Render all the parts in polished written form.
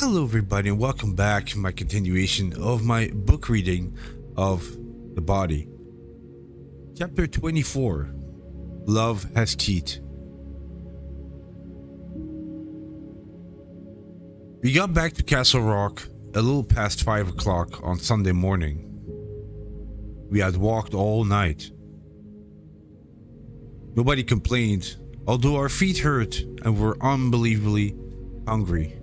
Hello everybody and welcome back to my continuation of my book reading of The Body. Chapter 24, Love Has Teeth. We got back to Castle Rock a little past 5 o'clock on Sunday morning. We had walked all night. Nobody complained, although our feet hurt and were unbelievably hungry.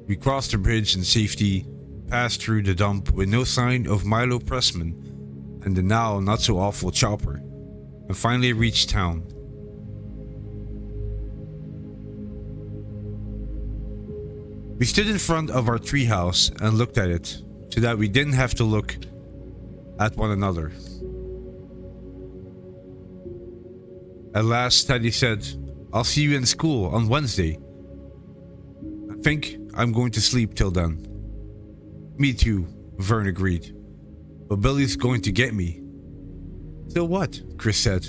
We crossed the bridge in safety, passed through the dump with no sign of Milo Pressman and the now not so awful Chopper, and finally reached town. We stood in front of our treehouse and looked at it, so that we didn't have to look at one another. At last, Teddy said, "I'll see you in school on Wednesday. I think I'm going to sleep till then." "Me too," Vern agreed. "But Billy's going to get me." "So what?" Chris said.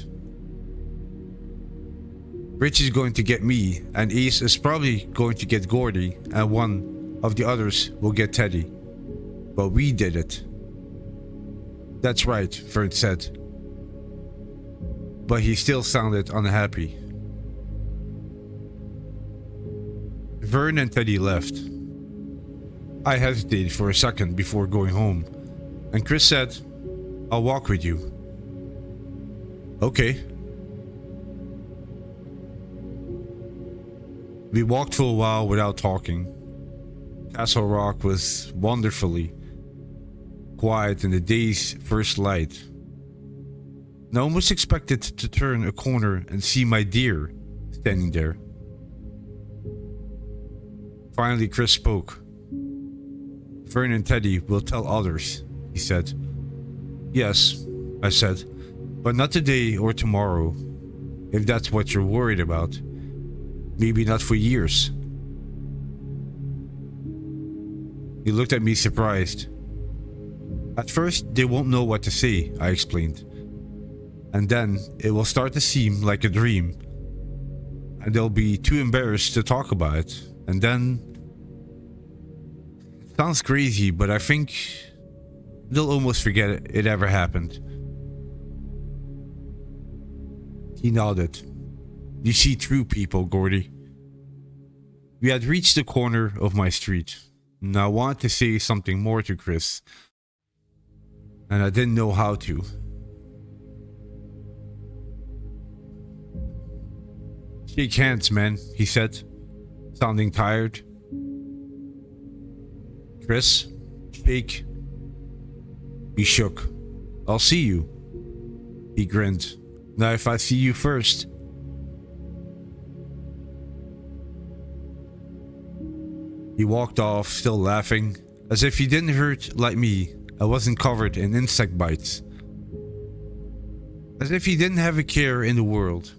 "Rich is going to get me, and Ace is probably going to get Gordy, and one of the others will get Teddy. But we did it." "That's right," Vern said. But he still sounded unhappy. Vern and Teddy left. I hesitated for a second before going home, and Chris said, "I'll walk with you." "Okay." We walked for a while without talking. Castle Rock was wonderfully quiet in the day's first light. I almost expected to turn a corner and see my deer standing there. Finally, Chris spoke. "Vern and Teddy will tell others," he said. "Yes," I said, "but not today or tomorrow, if that's what you're worried about. Maybe not for years." He looked at me surprised. "At first, they won't know what to say," I explained. "And then it will start to seem like a dream, and they'll be too embarrassed to talk about it. And then, it sounds crazy, but I think they'll almost forget it ever happened." He nodded. "You see through people, Gordy." We had reached the corner of my street, and I wanted to say something more to Chris, and I didn't know how to. "Shake hands, man," he said, sounding tired. "Chris, shake." We shook. "I'll see you." He grinned. "Now if I see you first." He walked off, still laughing, as if he didn't hurt like me. I wasn't covered in insect bites. As if he didn't have a care in the world.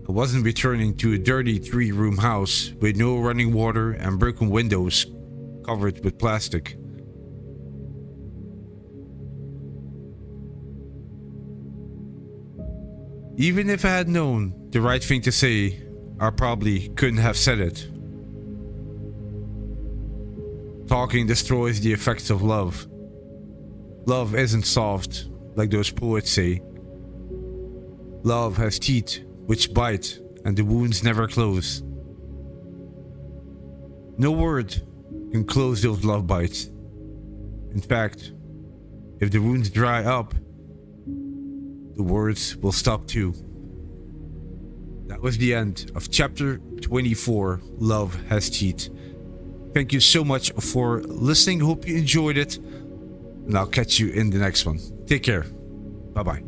I wasn't returning to a dirty 3-room house with no running water and broken windows covered with plastic. Even if I had known the right thing to say, I probably couldn't have said it. Talking destroys the effects of love. Love isn't soft, like those poets say. Love has teeth which bite, and the wounds never close. No word can close those love bites. In fact, if the wounds dry up, the words will stop too. That was the end of chapter 24, Love Has Teeth. Thank you so much for listening. Hope you enjoyed it, and I'll catch you in the next one. Take care. Bye-bye.